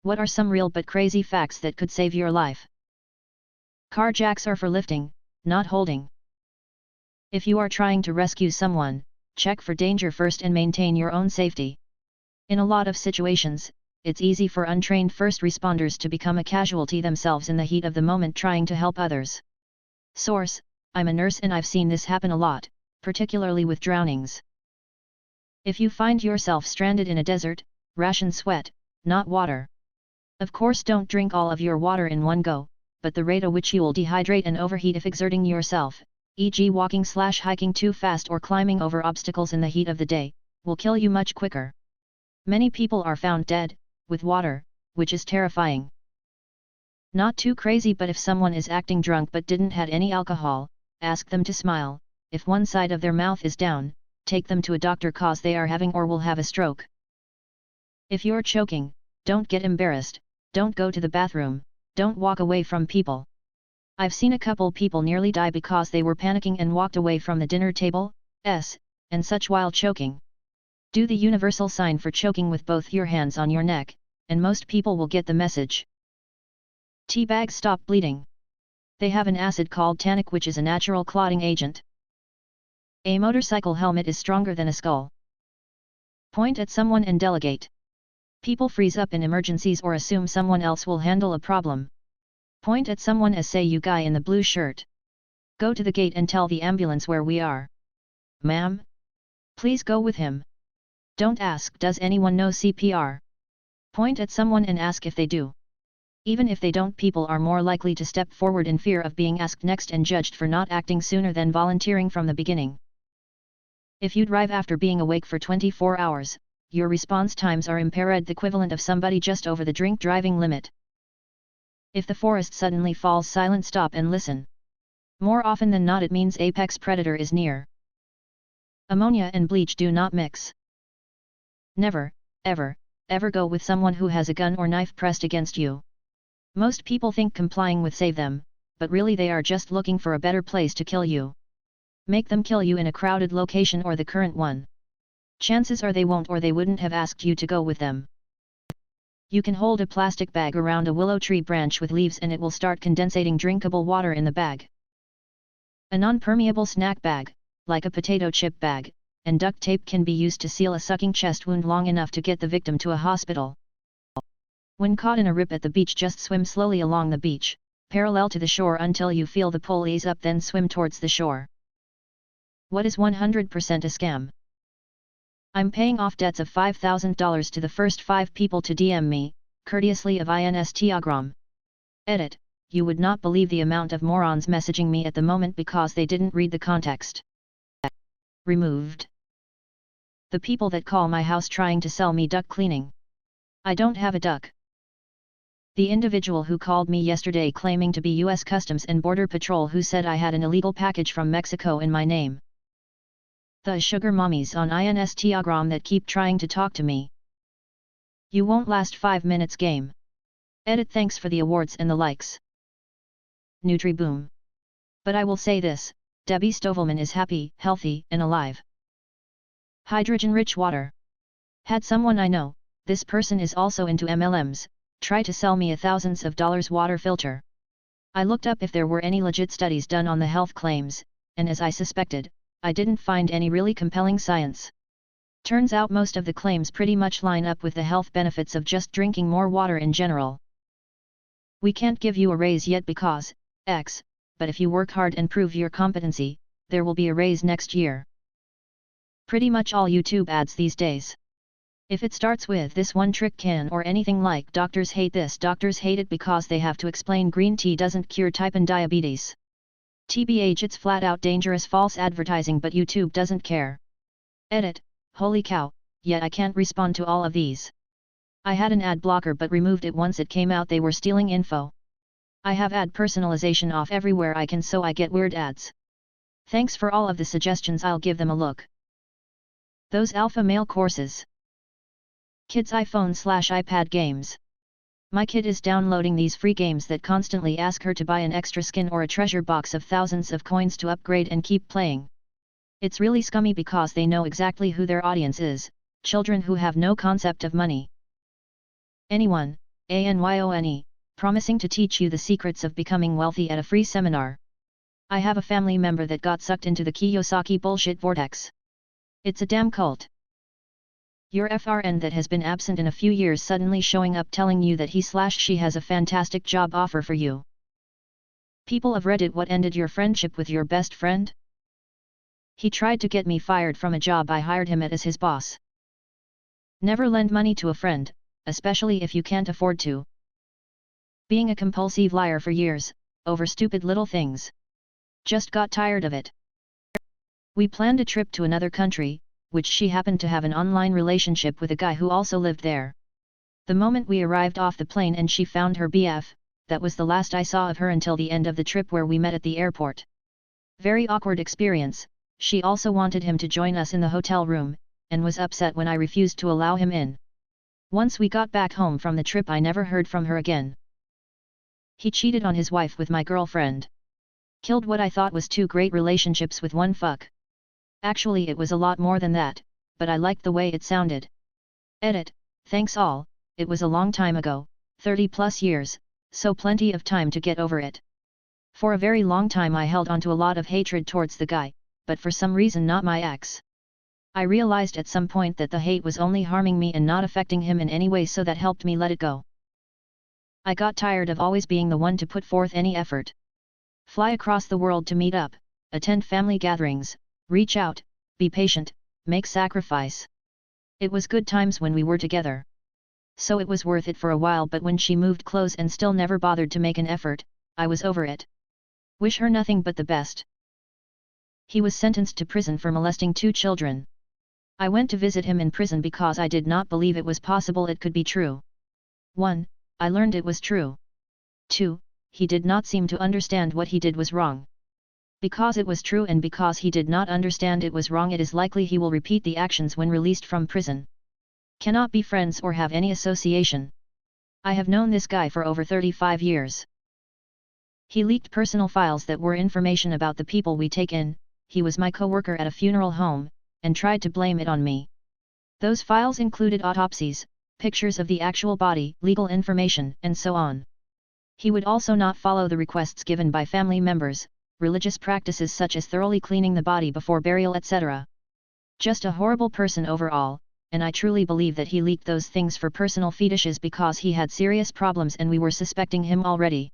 What are some real but crazy facts that could save your life? Car jacks are for lifting, not holding. If you are trying to rescue someone, check for danger first and maintain your own safety. In a lot of situations, it's easy for untrained first responders to become a casualty themselves in the heat of the moment trying to help others. Source: I'm a nurse and I've seen this happen a lot, particularly with drownings. If you find yourself stranded in a desert, ration sweat, not water. Of course, don't drink all of your water in one go, but the rate at which you will dehydrate and overheat if exerting yourself, e.g. walking/hiking too fast or climbing over obstacles in the heat of the day, will kill you much quicker. Many people are found dead, with water, which is terrifying. Not too crazy, but if someone is acting drunk but didn't had any alcohol, ask them to smile. If one side of their mouth is down, take them to a doctor cause they are having or will have a stroke. If you're choking, don't get embarrassed, don't go to the bathroom, don't walk away from people. I've seen a couple people nearly die because they were panicking and walked away from the dinner table, and such while choking. Do the universal sign for choking with both your hands on your neck, and most people will get the message. Tea bags stop bleeding. They have an acid called tannic which is a natural clotting agent. A motorcycle helmet is stronger than a skull. Point at someone and delegate. People freeze up in emergencies or assume someone else will handle a problem. Point at someone as say you guy in the blue shirt. Go to the gate and tell the ambulance where we are. Ma'am? Please go with him. Don't ask does anyone know CPR. Point at someone and ask if they do. Even if they don't, people are more likely to step forward in fear of being asked next and judged for not acting sooner than volunteering from the beginning. If you drive after being awake for 24 hours, your response times are impaired, the equivalent of somebody just over the drink driving limit. If the forest suddenly falls silent, stop and listen. More often than not it means apex predator is near. Ammonia and bleach do not mix. Never, ever, ever go with someone who has a gun or knife pressed against you. Most people think complying with save them, but really they are just looking for a better place to kill you. Make them kill you in a crowded location or the current one. Chances are they won't, or they wouldn't have asked you to go with them. You can hold a plastic bag around a willow tree branch with leaves and it will start condensating drinkable water in the bag. A non-permeable snack bag, like a potato chip bag, and duct tape can be used to seal a sucking chest wound long enough to get the victim to a hospital. When caught in a rip at the beach, just swim slowly along the beach, parallel to the shore until you feel the pull ease up, then swim towards the shore. What is 100% a scam? I'm paying off debts of $5,000 to the first 5 people to DM me, courteously of Instagram. Edit: you would not believe the amount of morons messaging me at the moment because they didn't read the context. Removed. The people that call my house trying to sell me duck cleaning. I don't have a duck. The individual who called me yesterday claiming to be U.S. Customs and Border Patrol who said I had an illegal package from Mexico in my name. The sugar mommies on Instagram that keep trying to talk to me. You won't last 5 minutes game. Edit: thanks for the awards and the likes. Nutri-boom. But I will say this, Debbie Stovelman is happy, healthy, and alive. Hydrogen-rich water. Had someone I know, this person is also into MLMs, try to sell me a thousands of dollars water filter. I looked up if there were any legit studies done on the health claims, and as I suspected, I didn't find any really compelling science. Turns out most of the claims pretty much line up with the health benefits of just drinking more water in general. We can't give you a raise yet because X, but if you work hard and prove your competency, there will be a raise next year. Pretty much all YouTube ads these days. If it starts with this one trick can or anything like doctors hate this, doctors hate it because they have to explain green tea doesn't cure type 1 diabetes. TBH, it's flat out dangerous false advertising, but YouTube doesn't care. Edit: holy cow, yet I can't respond to all of these. I had an ad blocker but removed it once it came out they were stealing info. I have ad personalization off everywhere I can so I get weird ads. Thanks for all of the suggestions, I'll give them a look. Those alpha male courses. Kids iPhone/iPad games. My kid is downloading these free games that constantly ask her to buy an extra skin or a treasure box of thousands of coins to upgrade and keep playing. It's really scummy because they know exactly who their audience is, children who have no concept of money. Anyone, ANYONE, promising to teach you the secrets of becoming wealthy at a free seminar. I have a family member that got sucked into the Kiyosaki bullshit vortex. It's a damn cult. Your FRN that has been absent in a few years suddenly showing up telling you that he/she has a fantastic job offer for you. People of Reddit, what ended your friendship with your best friend? He tried to get me fired from a job I hired him at as his boss. Never lend money to a friend, especially if you can't afford to. Being a compulsive liar for years, over stupid little things. Just got tired of it. We planned a trip to another country, which she happened to have an online relationship with a guy who also lived there. The moment we arrived off the plane and she found her BF, that was the last I saw of her until the end of the trip where we met at the airport. Very awkward experience. She also wanted him to join us in the hotel room, and was upset when I refused to allow him in. Once we got back home from the trip I never heard from her again. He cheated on his wife with my girlfriend. Killed what I thought was 2 great relationships with one fuck. Actually it was a lot more than that, but I liked the way it sounded. Edit, thanks all, it was a long time ago, 30 plus years, so plenty of time to get over it. For a very long time I held onto a lot of hatred towards the guy, but for some reason not my ex. I realized at some point that the hate was only harming me and not affecting him in any way, so that helped me let it go. I got tired of always being the one to put forth any effort. Fly across the world to meet up, attend family gatherings, reach out, be patient, make sacrifice. It was good times when we were together. So it was worth it for a while, but when she moved close and still never bothered to make an effort, I was over it. Wish her nothing but the best. He was sentenced to prison for molesting 2 children. I went to visit him in prison because I did not believe it was possible it could be true. 1. I learned it was true. 2. He did not seem to understand what he did was wrong. Because it was true and because he did not understand it was wrong, it is likely he will repeat the actions when released from prison. Cannot be friends or have any association. I have known this guy for over 35 years. He leaked personal files that were information about the people we take in. He was my co-worker at a funeral home, and tried to blame it on me. Those files included autopsies, pictures of the actual body, legal information, and so on. He would also not follow the requests given by family members, religious practices such as thoroughly cleaning the body before burial, etc. Just a horrible person overall, and I truly believe that he leaked those things for personal fetishes because he had serious problems and we were suspecting him already.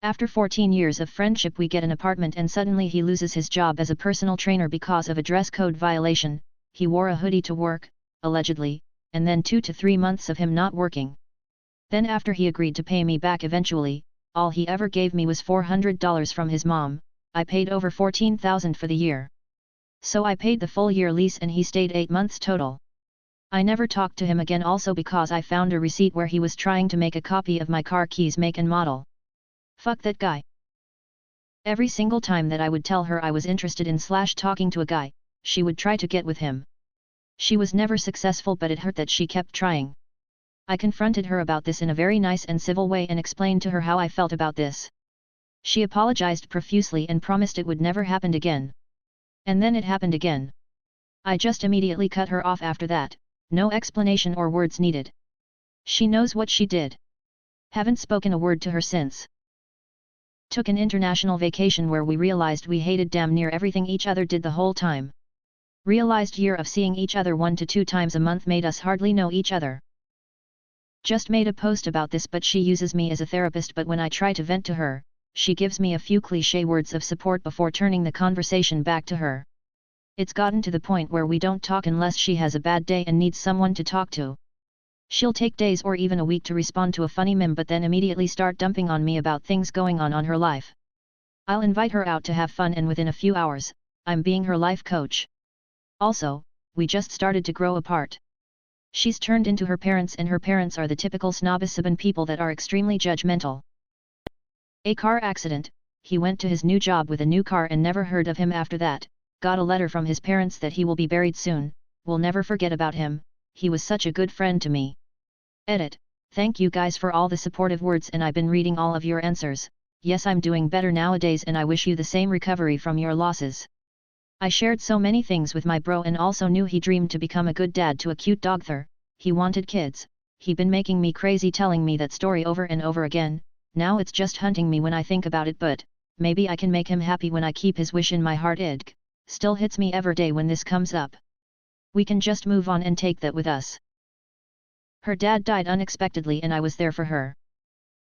After 14 years of friendship we get an apartment and suddenly he loses his job as a personal trainer because of a dress code violation. He wore a hoodie to work, allegedly, and then 2 to 3 months of him not working. Then after he agreed to pay me back eventually, all he ever gave me was $400 from his mom. I paid over $14,000 for the year. So I paid the full year lease and he stayed 8 months total. I never talked to him again, also because I found a receipt where he was trying to make a copy of my car keys make and model. Fuck that guy. Every single time that I would tell her I was interested in / talking to a guy, she would try to get with him. She was never successful, but it hurt that she kept trying. I confronted her about this in a very nice and civil way and explained to her how I felt about this. She apologized profusely and promised it would never happen again. And then it happened again. I just immediately cut her off after that, no explanation or words needed. She knows what she did. Haven't spoken a word to her since. Took an international vacation where we realized we hated damn near everything each other did the whole time. Realized year of seeing each other 1 to 2 times a month made us hardly know each other. Just made a post about this, but she uses me as a therapist, but when I try to vent to her, she gives me a few cliché words of support before turning the conversation back to her. It's gotten to the point where we don't talk unless she has a bad day and needs someone to talk to. She'll take days or even a week to respond to a funny meme, but then immediately start dumping on me about things going on her life. I'll invite her out to have fun and within a few hours, I'm being her life coach. Also, we just started to grow apart. She's turned into her parents and her parents are the typical snobby people that are extremely judgmental. A car accident, he went to his new job with a new car and never heard of him after that, got a letter from his parents that he will be buried soon, we'll never forget about him, he was such a good friend to me. Edit, thank you guys for all the supportive words and I've been reading all of your answers, yes I'm doing better nowadays and I wish you the same recovery from your losses. I shared so many things with my bro and also knew he dreamed to become a good dad to a cute dogther, he wanted kids, he been making me crazy telling me that story over and over again, now it's just hunting me when I think about it, but maybe I can make him happy when I keep his wish in my heart. It still hits me every day when this comes up. We can just move on and take that with us. Her dad died unexpectedly and I was there for her.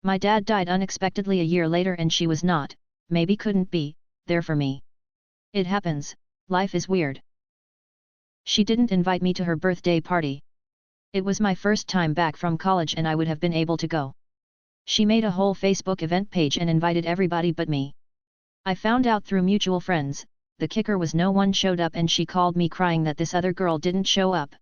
My dad died unexpectedly a year later and she was not, maybe couldn't be, there for me. It happens, life is weird. She didn't invite me to her birthday party. It was my first time back from college and I would have been able to go. She made a whole Facebook event page and invited everybody but me. I found out through mutual friends. The kicker was no one showed up and she called me crying that this other girl didn't show up.